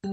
Hi,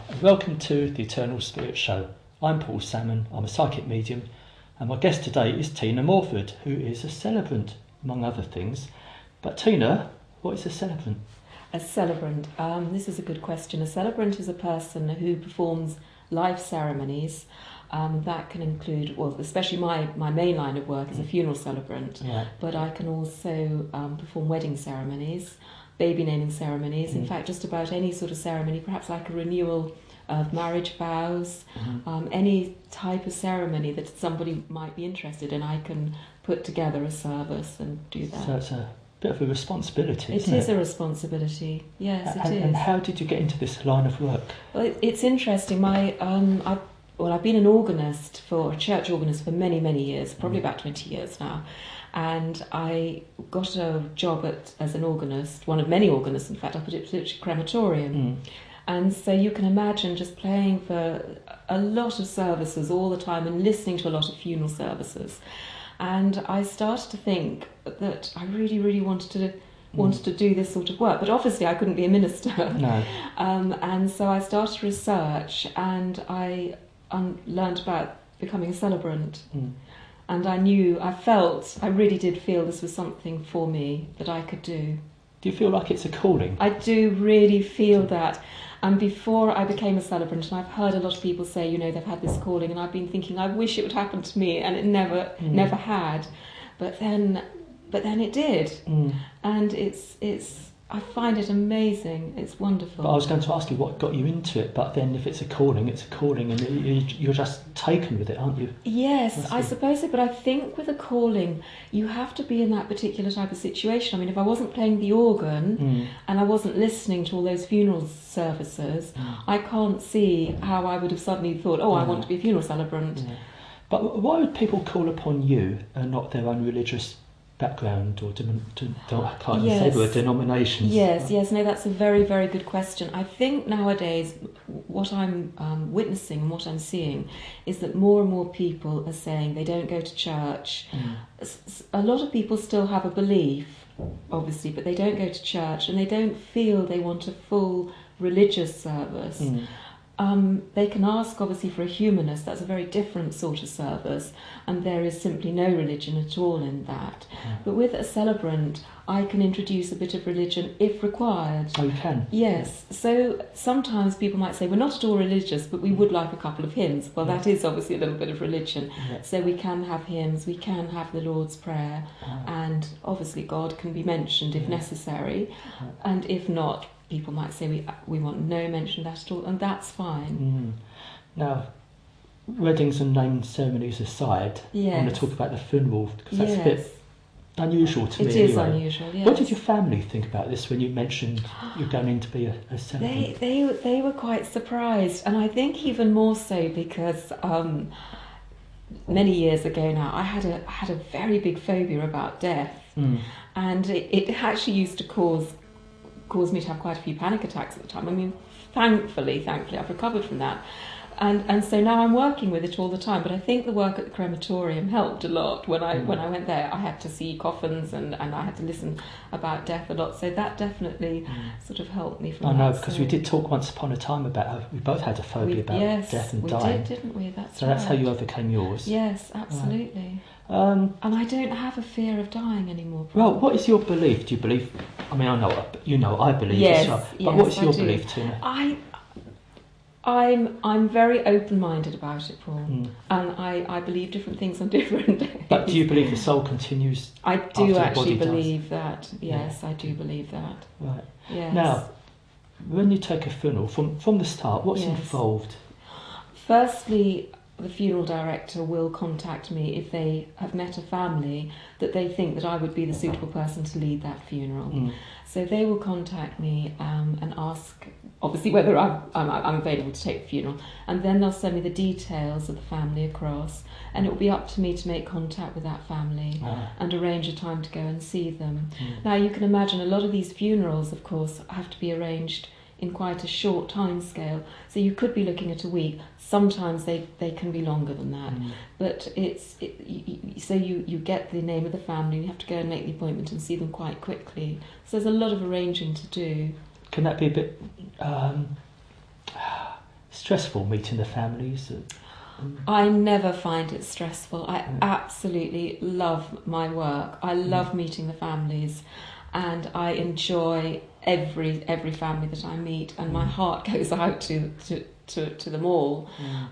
and welcome to the Eternal Spirit Show. I'm Paul Salmon, I'm a psychic medium, and my guest today is Tina Morford, who is a celebrant, among other things. But Tina, what is a celebrant? A celebrant, this is a good question. A celebrant is a person who performs life ceremonies. That can include, well, especially my main line of work is a funeral celebrant, but I can also perform wedding ceremonies, baby naming ceremonies, in fact just about any sort of ceremony, perhaps like a renewal of marriage vows, any type of ceremony that somebody might be interested in, I can put together a service and do that. So it's a bit of a responsibility, isn't it? It is a responsibility, yes, it is. And how did you get into this line of work? Well, it's interesting. I've been an organist, a church organist for many, many years, probably about 20 years now. And I got a job as an organist, one of many organists, in fact, up at Ipswich Crematorium. And so you can imagine just playing for a lot of services all the time and listening to a lot of funeral services. And I started to think that I really, really wanted to do this sort of work, but obviously I couldn't be a minister. No. And so I started research, and I learned about becoming a celebrant. And I really did feel this was something for me that I could do. Do you feel like it's a calling? I do really feel that. And before I became a celebrant, and I've heard a lot of people say, they've had this calling, and I've been thinking, I wish it would happen to me, and it never had. But then it did. And I find it amazing. It's wonderful. But I was going to ask you what got you into it, but then if it's a calling, and you're just taken with it, aren't you? Yes, I suppose so, but I think with a calling, you have to be in that particular type of situation. I mean, if I wasn't playing the organ and I wasn't listening to all those funeral services, I can't see how I would have suddenly thought, I want to be a funeral celebrant. But why would people call upon you and not their own religious background or I can't say the word denominations? Yes, no, that's a very, very good question. I think nowadays what I'm witnessing and what I'm seeing is that more and more people are saying they don't go to church. A lot of people still have a belief, obviously, but they don't go to church, and they don't feel they want a full religious service. They can ask, obviously, for a humanist. That's a very different sort of service, and there is simply no religion at all in that. But with a celebrant, I can introduce a bit of religion if required. Oh, you can? Yes. So sometimes people might say, we're not at all religious, but we would like a couple of hymns. Well, that is obviously a little bit of religion. So we can have hymns, we can have the Lord's Prayer, and obviously God can be mentioned if necessary, and if not, people might say we want no mention of that at all, and that's fine. Now, weddings and name ceremonies aside, I want to talk about the funeral, because that's a bit unusual to me. It is unusual, yes. What did your family think about this when you mentioned you're going to be a celebrant? They were quite surprised, and I think even more so because many years ago now, I had a very big phobia about death, and it actually used to cause me to have quite a few panic attacks at the time. I mean, thankfully, I've recovered from that. And so now I'm working with it all the time, but I think the work at the crematorium helped a lot. When I went there, I had to see coffins and I had to listen about death a lot, so that definitely sort of helped me from I know, because we did talk once upon a time about how we both had a phobia about death and dying. We did, didn't we? So that's how you overcame yours. Yes, absolutely. And I don't have a fear of dying anymore. Well, what is your belief? Do you believe? I mean, I know, I believe as well. But what is your belief, Tina? I'm very open-minded about it, Paul, and I believe different things on different days. But do you believe the soul continues? I do actually believe that. Yes, I do believe that. Right. Yes. Now, when you take a funeral from the start, what's involved? Firstly, the funeral director will contact me if they have met a family that they think that I would be the suitable person to lead that funeral. So they will contact me and ask, obviously, whether I'm available to take the funeral, and then they'll send me the details of the family across, and it will be up to me to make contact with that family and arrange a time to go and see them. Now, you can imagine a lot of these funerals, of course, have to be arranged in quite a short time scale, so you could be looking at a week. Sometimes they can be longer than that, but so you get the name of the family, you have to go and make the appointment and see them quite quickly, so there's a lot of arranging to do. Can that be a bit stressful, meeting the families? I never find it stressful. I absolutely love my work. I love meeting the families, and I enjoy every family that I meet, and my heart goes out to them all,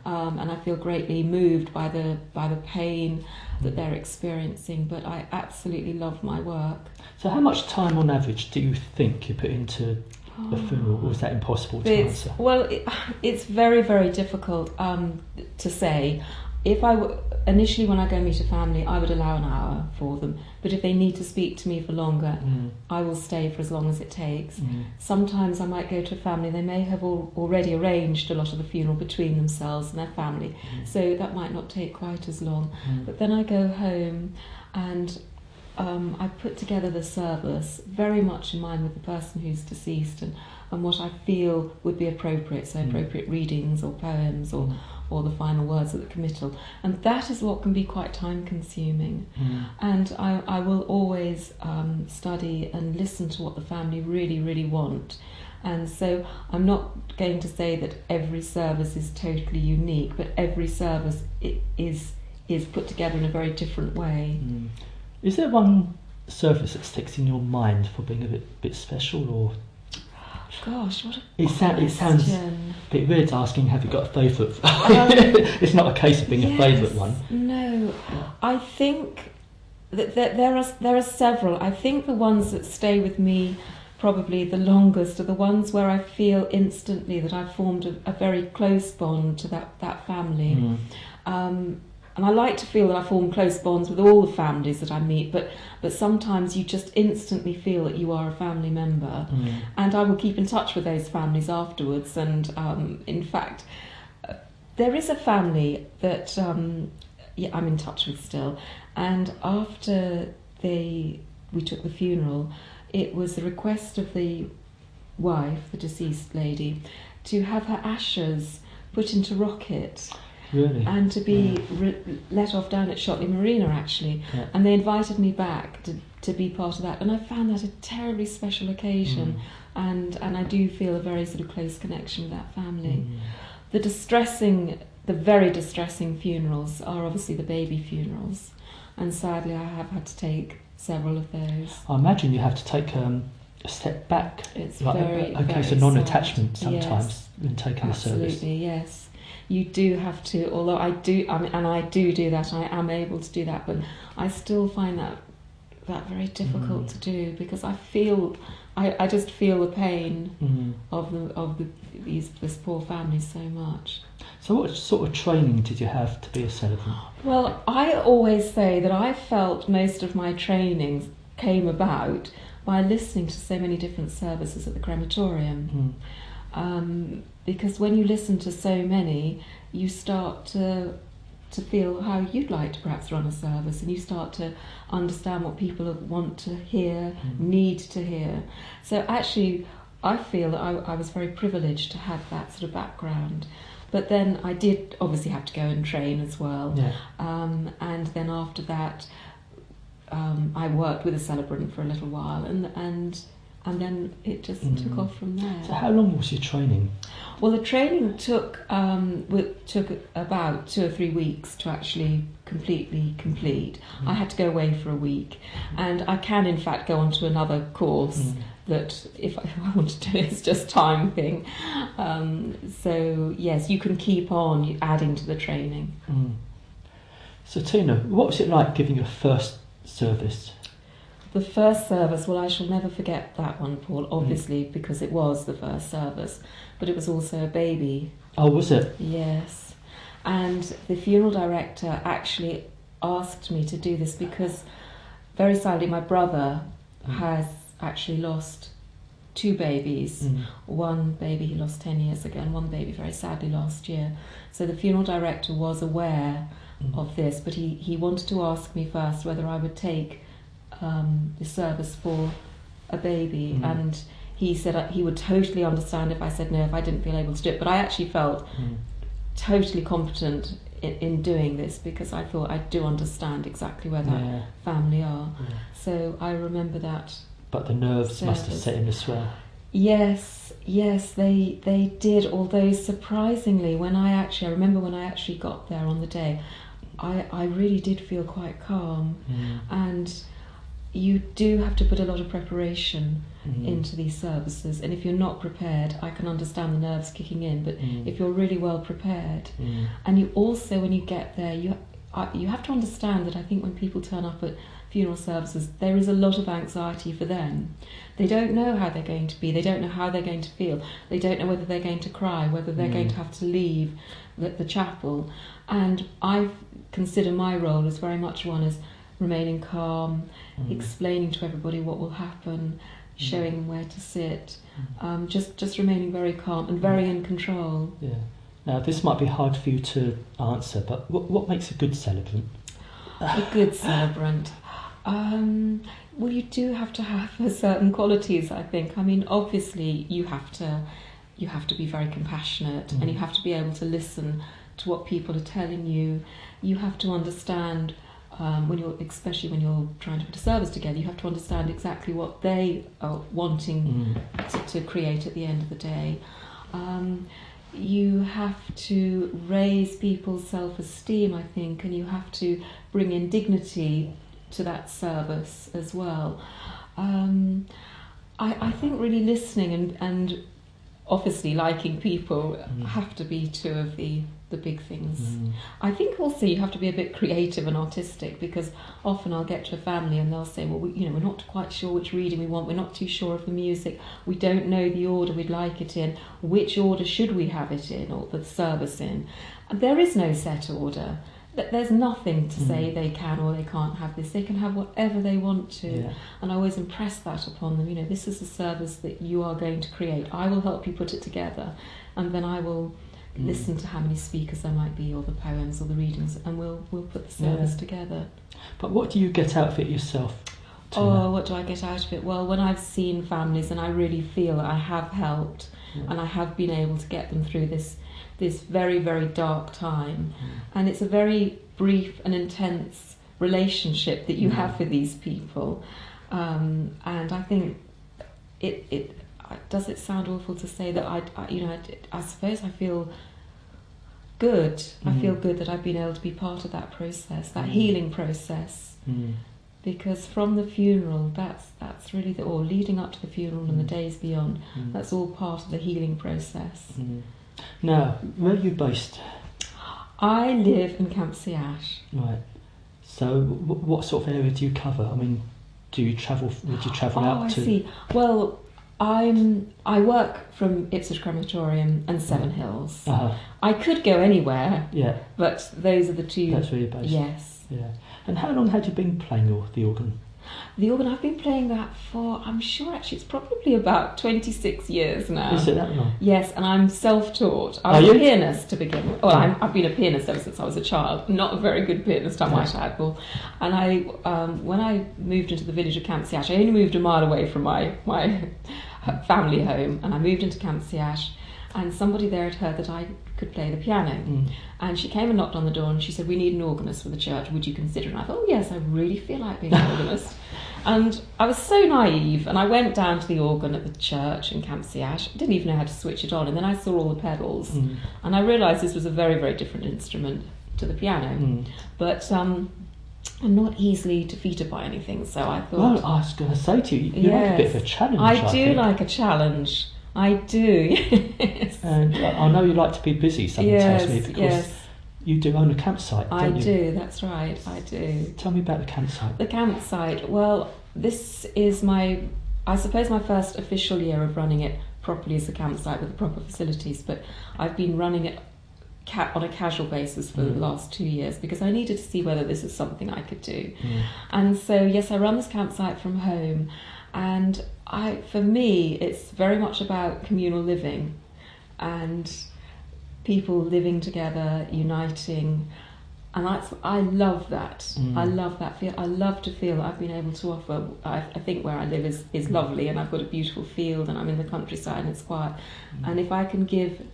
and I feel greatly moved by the pain that they're experiencing. But I absolutely love my work. So, how much time on average do you think you put into a funeral, or is that impossible to answer? Well, it's very, very difficult to say. If initially, when I go meet a family, I would allow an hour for them. But if they need to speak to me for longer, I will stay for as long as it takes. Sometimes I might go to a family, they may have already arranged a lot of the funeral between themselves and their family, so that might not take quite as long. But then I go home and I put together the service very much in mind with the person who's deceased and what I feel would be appropriate, so appropriate readings or poems or the final words of the committal. And that is what can be quite time consuming. And I will always study and listen to what the family really, really want. And so I'm not going to say that every service is totally unique, but every service is put together in a very different way. Is there one service that sticks in your mind for being a bit special, or? Gosh, what a it sounds a bit weird asking, have you got a favourite? It's not a case of being a favourite one. No, I think that there are several. I think the ones that stay with me probably the longest are the ones where I feel instantly that I've formed a very close bond to that family. And I like to feel that I form close bonds with all the families that I meet, but sometimes you just instantly feel that you are a family member. And I will keep in touch with those families afterwards. And in fact, there is a family that I'm in touch with still. And after we took the funeral, it was the request of the wife, the deceased lady, to have her ashes put into rocket. Really? And to be let off down at Shotley Marina, actually. And they invited me back to be part of that. And I found that a terribly special occasion. And I do feel a very sort of close connection with that family. The very distressing funerals are obviously the baby funerals. And sadly, I have had to take several of those. I imagine you have to take a step back. It's like very, a case very of non-attachment sad. sometimes when taking the service. Absolutely, yes. You do have to, although I do that, I am able to do that, but I still find that very difficult to do, because I just feel the pain of this poor family so much. So what sort of training did you have to be a celebrant? Well, I always say that I felt most of my trainings came about by listening to so many different services at the crematorium. Because when you listen to so many, you start to feel how you'd like to perhaps run a service, and you start to understand what people want to hear, need to hear. So actually, I feel that I was very privileged to have that sort of background. But then I did obviously have to go and train as well. And then after that, I worked with a celebrant for a little while, and then it just took off from there. So how long was your training? Well, the training took about 2 or 3 weeks to actually completely complete. I had to go away for a week, and I can in fact go on to another course that if I want to do it, it's just time thing. So yes, you can keep on adding to the training. So Tina, what was it like giving your first service? The first service, well, I shall never forget that one, Paul, obviously, because it was the first service, but it was also a baby. Oh, was it? Yes. And the funeral director actually asked me to do this because, very sadly, my brother has actually lost 2 babies. One baby he lost 10 years ago, and one baby very sadly last year. So the funeral director was aware of this, but he wanted to ask me first whether I would take the service for a baby, and he said he would totally understand if I said no, if I didn't feel able to do it. But I actually felt totally competent in doing this, because I thought I do understand exactly where that family are. So I remember that. But the nerves must have set in as well. Yes, they did. Although surprisingly, I remember when I actually got there on the day, I really did feel quite calm. And you do have to put a lot of preparation into these services, and if you're not prepared, I can understand the nerves kicking in, but if you're really well prepared, and you also, when you get there, you have to understand that I think when people turn up at funeral services, there is a lot of anxiety for them. They don't know how they're going to be, they don't know how they're going to feel, they don't know whether they're going to cry, whether they're going to have to leave the chapel. And I consider my role as very much one as remaining calm, explaining to everybody what will happen, showing them where to sit, just remaining very calm and very in control. Yeah. Now, this might be hard for you to answer, but what makes a good celebrant? A good celebrant? Well, you do have to have certain qualities, I think. I mean, obviously, you have to be very compassionate, and you have to be able to listen to what people are telling you. You have to understand, especially when you're trying to put a service together, you have to understand exactly what they are wanting to create at the end of the day. You have to raise people's self-esteem, I think, and you have to bring in dignity to that service as well. I think really listening and obviously liking people have to be 2 of the big things. I think also you have to be a bit creative and artistic, because often I'll get to a family and they'll say, well, we're not quite sure which reading we want, we're not too sure of the music, we don't know the order we'd like it in, which order should we have it in, or the service in. And there is no set order. There's nothing to say they can or they can't have this. They can have whatever they want to. And I always impress that upon them. This is a service that you are going to create. I will help you put it together, and then I will listen to how many speakers there might be, or the poems or the readings, and we'll put the service together. But what do you get out of it yourself? What do I get out of it? Well, when I've seen families and I really feel I have helped and I have been able to get them through this very, very dark time, and it's a very brief and intense relationship that you have with these people, and I think it does it sound awful to say that I suppose I feel good. I feel good that I've been able to be part of that process, that healing process, because from the funeral, that's really or leading up to the funeral and the days beyond, that's all part of the healing process. Now, where are you based? I live in Ash. Right. So, what sort of area do you cover? I mean, do you travel? Would you travel out to? I see. Well, I work from Ipswich Crematorium and Seven Hills. I could go anywhere. Yeah. But those are the 2. That's where you're based. Yes. Yeah. And how long had you been playing the organ? The organ, I've been playing that for, I'm sure actually it's probably about 26 years now. Is it that long? Yes, and I'm self-taught. I was a pianist to begin with. Well, I've been a pianist ever since I was a child. Not a very good pianist, I might add. And when I moved into the village of Ash, I only moved a mile away from my family home, and I moved into Ash, and somebody there had heard that I could play the piano, and she came and knocked on the door and she said, we need an organist for the church, would you consider? And I thought, oh yes, I really feel like being an organist. And I was so naive, and I went down to the organ at the church in Ash. I didn't even know how to switch it on, and then I saw all the pedals, and I realised this was a very, very different instrument to the piano, but I'm not easily defeated by anything, so I thought... Well, I was going to say to you, you like a bit of a challenge. I do like a challenge. I do, yes. And I know you like to be busy, someone tells me, because you do own a campsite, don't you? I do, that's right, I do. Tell me about the campsite. The campsite, well, this is my first official year of running it properly as a campsite with the proper facilities, but I've been running it on a casual basis for the last 2 years, because I needed to see whether this is something I could do. And so, yes, I run this campsite from home, and for me, it's very much about communal living and people living together, uniting. And I love that. I love that feel. I love to feel that I've been able to offer. I think where I live is lovely, and I've got a beautiful field, and I'm in the countryside, and it's quiet. And if I can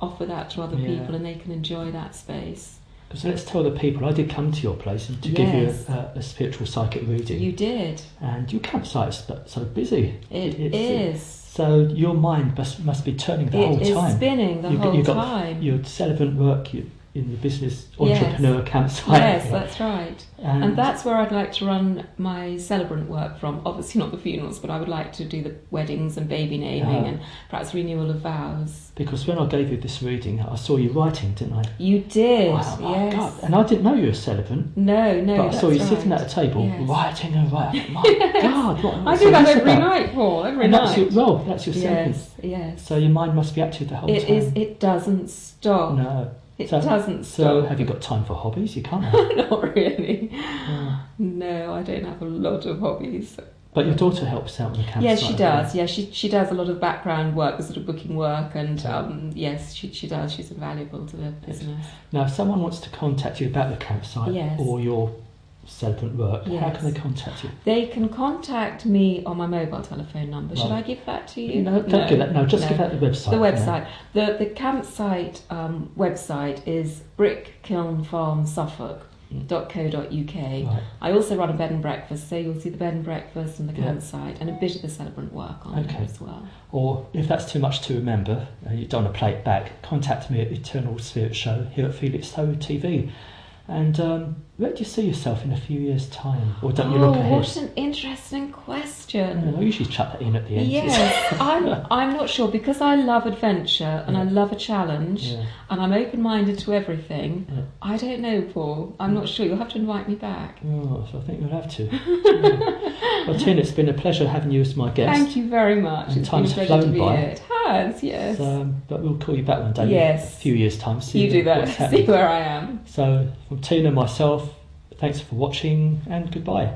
offer that to other people, and they can enjoy that space. Because let's tell the people, I did come to your place and to give you a spiritual psychic reading. You did. And your campsite is so busy. It is. So your mind must be turning the whole time. It is spinning the whole time. Your celebrant work, in the business entrepreneur campsite. Yes, that's right. And that's where I'd like to run my celebrant work from. Obviously not the funerals, but I would like to do the weddings and baby naming and perhaps renewal of vows. Because when I gave you this reading, I saw you writing, didn't I? You did, my God. And I didn't know you were a celebrant. No, but I saw you sitting at a table, writing and writing. My God, what I do that every night, Paul, every night. That's your celebrant. Yes. So your mind must be active the whole time. It doesn't stop. No. It doesn't stop. So have you got time for hobbies? You can't. Not really. No, I don't have a lot of hobbies. But your daughter helps out on the campsite. Yes, she does. Yeah, she does a lot of background work, the sort of booking work, and yes, she does. She's invaluable to the business. Now, if someone wants to contact you about the campsite or your celebrant work, how can they contact you? They can contact me on my mobile telephone number. Should I give that to you? No, don't give that. No, just give out the website. The website. The campsite website is brickkilnfarmsuffolk.co.uk. Right. I also run a bed and breakfast, so you'll see the bed and breakfast and the campsite and a bit of the celebrant work on there as well. Or if that's too much to remember, you don't want to play it back, contact me at Eternal Spirit Show here at Felixstowe TV. And where do you see yourself in a few years' time? Or don't you look ahead? What an interesting question. I usually chuck that in at the end. Yes, I'm not sure, because I love adventure and I love a challenge and I'm open-minded to everything. I don't know, Paul. I'm not sure. You'll have to invite me back. Oh, so I think you'll have to. Well, Tina, it's been a pleasure having you as my guest. Thank you very much. And time's flown by. It has, yes. But we'll call you back one day. Yes. A few years' time. You do that. See where I am. So, from Tina and myself, thanks for watching and goodbye.